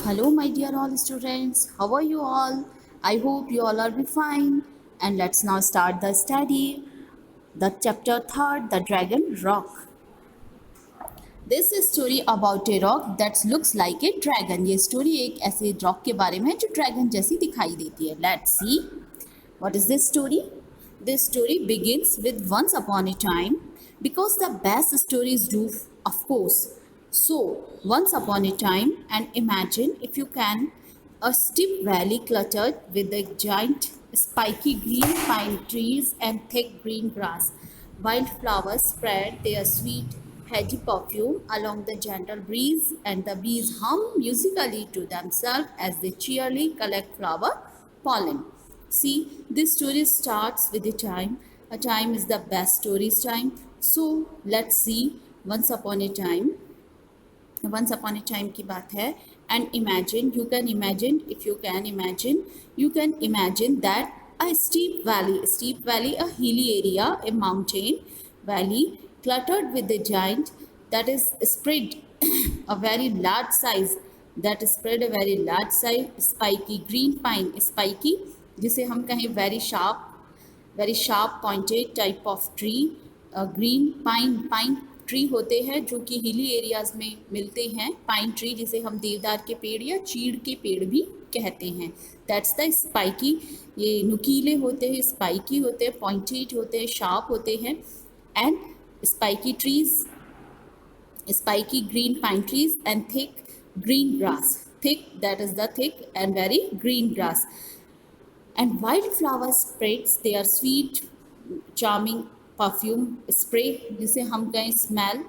Hello, my dear all students. How are you all? I hope you all are be fine. And let's now start the study. The chapter third, the dragon rock. This is story about a rock that looks like a dragon. ये story एक ऐसे rock के बारे में है जो dragon जैसी दिखाई देती है. Let's see. What is this story? This story begins with once upon a time because the best stories do, of course. So, once upon a time, and imagine if you can, a steep valley cluttered with the giant spiky green pine trees and thick green grass. Wildflowers spread their sweet, heady perfume along the gentle breeze, and the bees hum musically to themselves as they cheerily collect flower pollen. See, this story starts with a time. A time is the best stories time. So let's see. Once upon a time की बात है. And imagine, you can imagine that a steep valley, a hilly area, a mountain valley cluttered with a giant that is spread a very large size spiky green pine, spiky जिसे हम कहें very sharp pointed type of tree. Green pine tree होते हैं जो कि hilly areas में मिलते हैं. पाइन ट्री जिसे हम देवदार के पेड़ या चीड़ के पेड़ भी कहते हैं. That's the spiky. ये नुकीले होते हैं, स्पाइकी होते हैं, पॉइंटेड होते हैं, शार्प होते हैं. And spiky trees, spiky green pine trees and thick green grass. Thick, that is the thick and very green grass. And wildflowers spreads their sweet, charming perfume spray, जिसे हम कहें smell.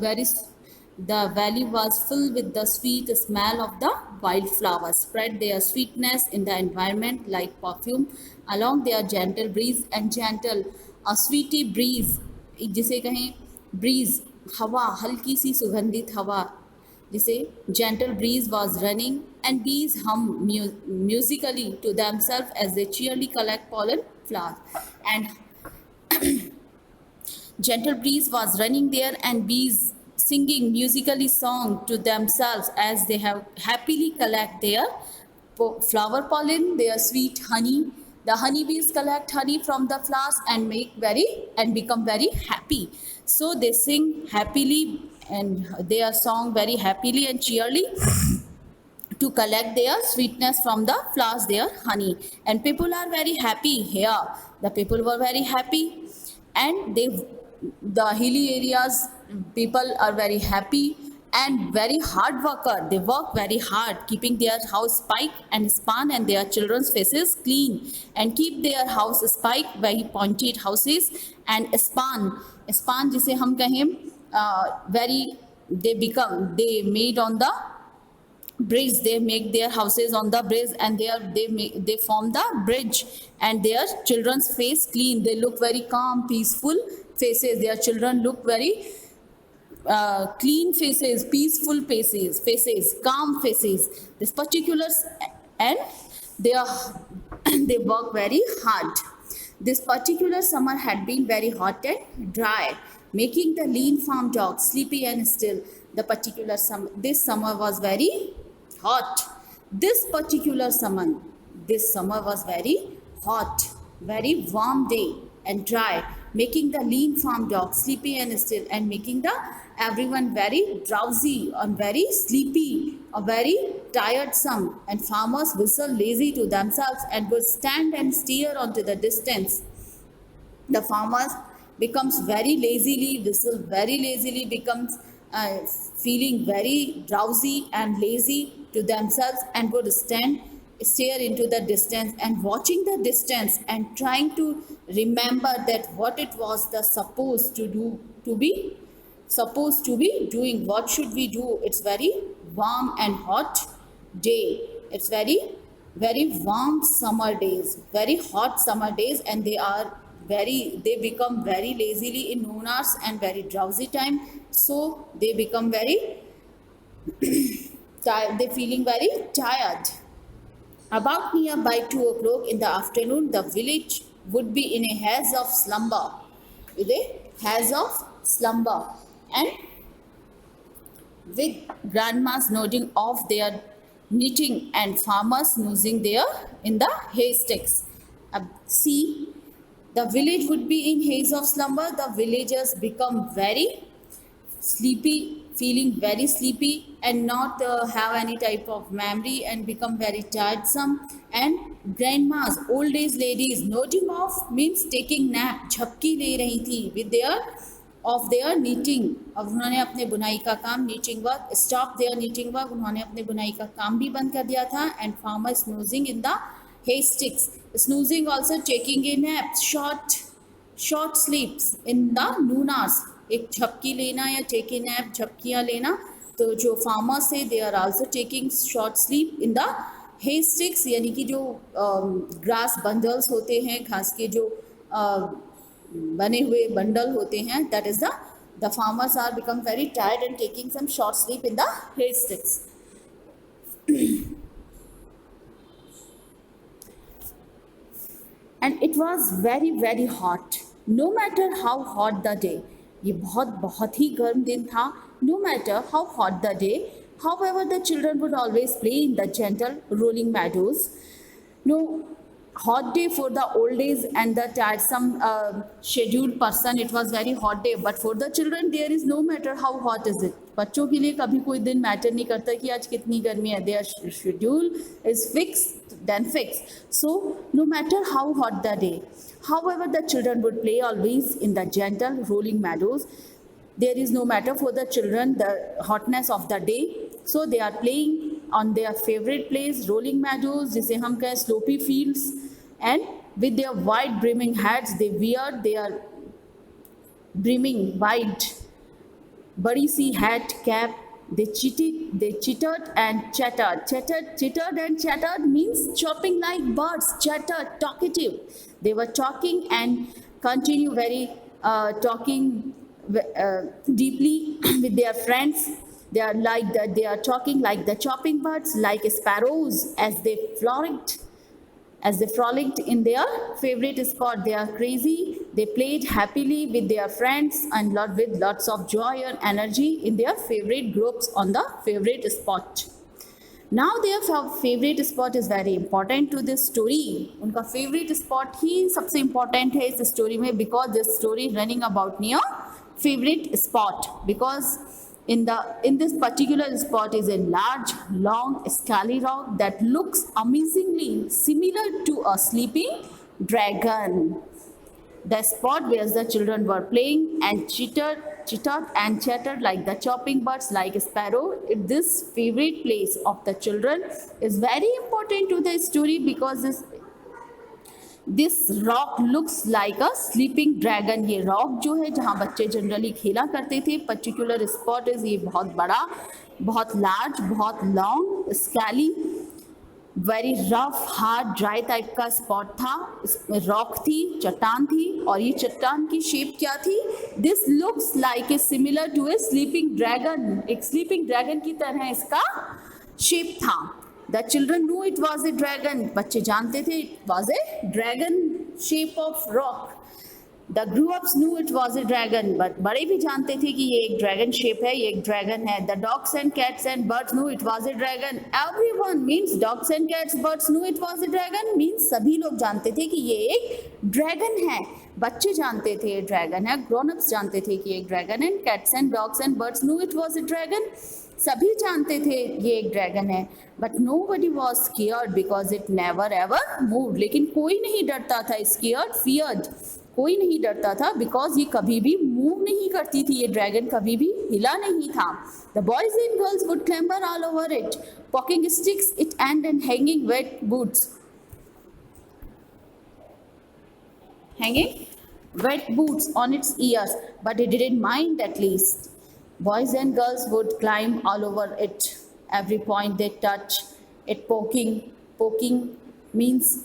Very, the valley was filled with the sweet smell of the wildflowers. Spread their sweetness in the environment like perfume along their gentle breeze and gentle, a sweety breeze, जिसे कहें breeze, हवा, हल्की सी सुगंधित हवा, जिसे gentle breeze was running, and bees hum musically to themselves as they cheerily collect pollen flowers. And gentle breeze was running there, and bees singing musically song to themselves as they have happily collect their flower pollen, their sweet honey. The honeybees collect honey from the flowers and become very happy. So they sing happily and their song very happily and cheerily to collect their sweetness from the flowers, their honey. And people are very happy here. The people were very happy, and the hilly areas people are very happy and very hard worker. They work very hard, keeping their house spike and span and their children's faces clean, and keep their house spike, very pointed houses, and span जिसे हम कहें very, they made on the bridge. They make their houses on the bridge, and they form the bridge, and their children's face clean. They look very calm, peaceful faces. Their children look very clean faces, peaceful faces, calm faces. This particular, and they are they work very hard. This particular summer had been very hot and dry, making the lean farm dog sleepy and still. This summer was very hot. This summer was very hot, very warm day and dry, making the lean farm dog sleepy and still, and making the everyone very drowsy and very sleepy or very tiresome. And farmers whistle lazy to themselves and would stand and stare onto the distance. The farmers becomes very lazily, whistle very lazily, becomes feeling very drowsy and lazy to themselves, and would stare into the distance and watching the distance and trying to remember that what it was the supposed to be doing. What should we do? It's very warm and hot day. It's very warm summer days, very hot summer days, and they become very lazily in noon hours and very drowsy time. So they become very tired. They feeling very tired. About nearby 2 o'clock in the afternoon, the village would be in a haze of slumber. And with grandmas nodding off their knitting and farmers snoozing there in the haystacks. See, the village would be in haze of slumber. The villagers become very sleepy, feeling very sleepy and not have any type of memory and become very tiresome. And grandmas, old age ladies, nodding off means taking nap, झपकी ले रही थी with their of their knitting. अब उन्होंने अपने बुनाई का काम knitting work stop their knitting work, उन्होंने अपने बुनाई का काम भी बंद कर दिया था. And farmer snoozing in the haystacks, snoozing also taking a nap, short sleeps in the noon hours. एक झपकी लेना या टेक ए नैप, झपकियाँ लेना. तो जो फार्मर्स है they are also taking short sleep in the haystacks, यानी कि जो ग्रास बंडल्स होते हैं, घास के जो बने हुए बंडल होते हैं, that is the farmers are become very tired and taking some short sleep in the haystacks. And it was very hot. No matter how hot the day, ये बहुत ही गर्म दिन था. No matter how hot the day, however the children would always play in the gentle rolling meadows. No hot day for the old days and the tiresome scheduled person, it was very hot day. But for the children there is no matter how hot is it. बच्चों के लिए कभी कोई दिन matter नहीं करता कि आज कितनी गर्मी है. Their schedule is fixed, then fixed. So no matter how hot the day, however the children would play always in the gentle rolling meadows. There is no matter for the children the hotness of the day, so they are playing on their favorite place, rolling meadows, जिसे हम कहें slopy fields. And with their wide brimming hats, they wear their brimming wide बड़ी सी hat cap. They chittered and chattered. Chittered and chattered means chopping like birds. Chattered, talkative. They were talking and continue very talking deeply with their friends. They are like that. They are talking like the chopping birds, like sparrows, as they frolicked in their favorite spot. They are crazy. They played happily with their friends and with lots of joy and energy in their favorite groups on the favorite spot. Now their favorite spot is very important to this story. उनका favorite spot ही सबसे important है इस story में, because this story running about near favorite spot. Because in this particular spot is a large, long, scaly rock that looks amazingly similar to a sleeping dragon. The spot where the children were playing and chittered and chattered like the chopping birds, like a sparrow. This favorite place of the children is very important to the story, because this rock looks like a sleeping dragon. ये rock जो है जहाँ बच्चे generally खेला करते थे, particular spot is ये बहुत बड़ा, बहुत large, बहुत long, scaly, very rough, hard, dry type का spot था. इसमें rock थी, चट्टान थी, और ये चट्टान की shape क्या थी? This looks like a similar to a sleeping dragon. एक sleeping dragon की तरह इसका shape था. The children knew it was a dragon. बच्चे जानते थे it was a dragon shape of rock. The grown-ups knew it was a dragon, but बड़े भी जानते थे कि ये एक dragon shape है, ये एक dragon है. The dogs and cats and birds knew it was a dragon. Everyone means dogs and cats, birds knew it was a dragon means सभी लोग जानते थे कि ये एक dragon है. बच्चे जानते थे ये dragon है, grown-ups जानते थे कि ये एक dragon है. Cats and dogs and birds knew it was a dragon. सभी जानते थे ये एक ड्रैगन है. But nobody was scared because it never ever moved. लेकिन कोई नहीं डरता था. scared, feared, कोई नहीं डरता था because ये कभी भी मूव नहीं करती थी. ये ड्रैगन कभी भी हिला नहीं था. The boys and girls would clamber all over it, poking sticks it and hanging wet boots on its ears. But it didn't mind. At least boys and girls would climb all over it. Every point they touch it, poking means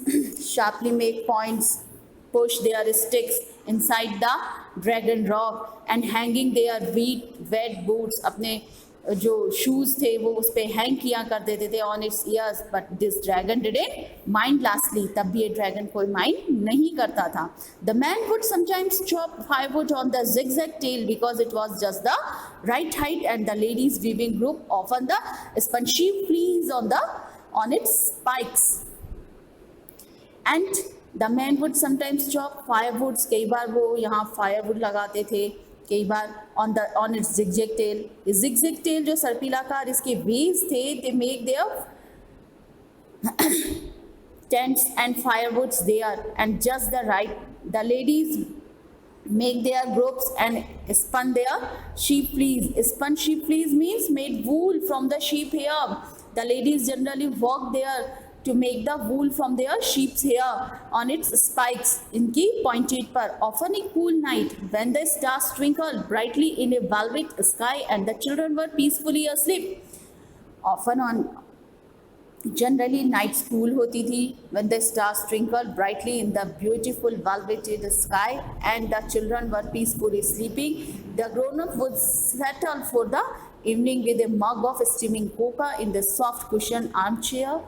sharply make points, push their sticks inside the dragon rock and hanging their wet boots. अपने जो shoes थे वो उस पर hang किया कर देते थे on it's years. But this dragon didn't mind. Lastly तब भी ये ड्रैगन कोई माइंड नहीं करता था. The man would sometimes chop firewood on the zigzag tail because it was just the right height, and the ladies weaving group often the spun sheep fleece on the on its spikes. And the man would sometimes chop firewoods. कई बार वो यहाँ firewood लगाते थे. कई बार on its zigzag tail. इस zigzag tail जो सर्पिलाकार इसके waves थे, they make their tents and firewoods there, and just the right. The ladies make their groups and spun their sheep fleece. Spun sheep fleece means made wool from the sheep hair. The ladies generally work there to make the wool from their sheep's hair on its spikes इनकी pointed पर. Often a cool night when the stars twinkled brightly in a velvet sky and the children were peacefully asleep. Often on generally night school होती थी when the stars twinkled brightly in the beautiful velveted sky and the children were peacefully sleeping. The grown-up would settle for the evening with a mug of steaming cocoa in the soft cushioned armchair,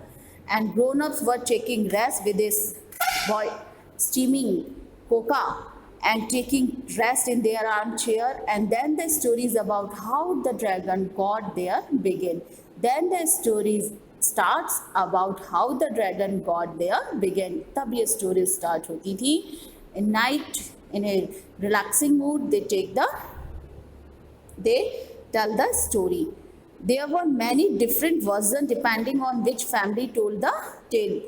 and grown-ups were taking rest with this boy steaming cocoa and taking rest in their armchair. And then the stories about how the dragon got there begin. Then the stories starts about how the dragon got there begin. तब ये story start होती थी. In night, in a relaxing mood, they tell the story. There were many different versions depending on which family told the tale.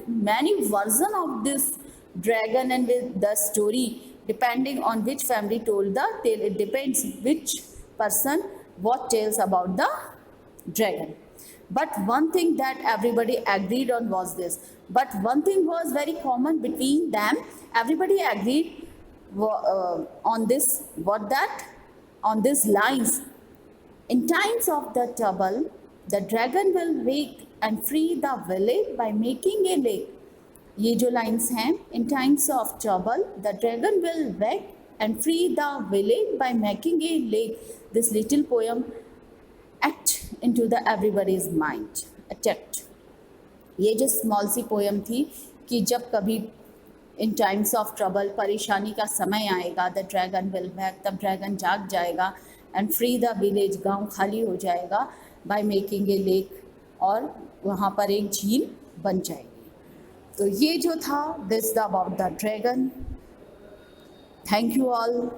Many versions of this dragon and the story depending on which family told the tale. It depends which person what tells about the dragon. But one thing that everybody agreed on was this. But one thing was very common between them. Everybody agreed on this. What that? On these lines. In times of the trouble, the dragon will wake and free the village by making a lake. ये जो lines हैं, in times of trouble, the dragon will wake and free the village by making a lake. This little poem act into the everybody's mind. Attacked. ये जो small सी poem थी कि जब कभी in times of trouble परेशानी का समय आएगा, the dragon will wake, तब dragon जाग जाएगा and free the village, गांव खाली हो जाएगा by making a lake, और वहाँ पर एक झील बन जाएगी. तो ये जो था this about the dragon. Thank you all.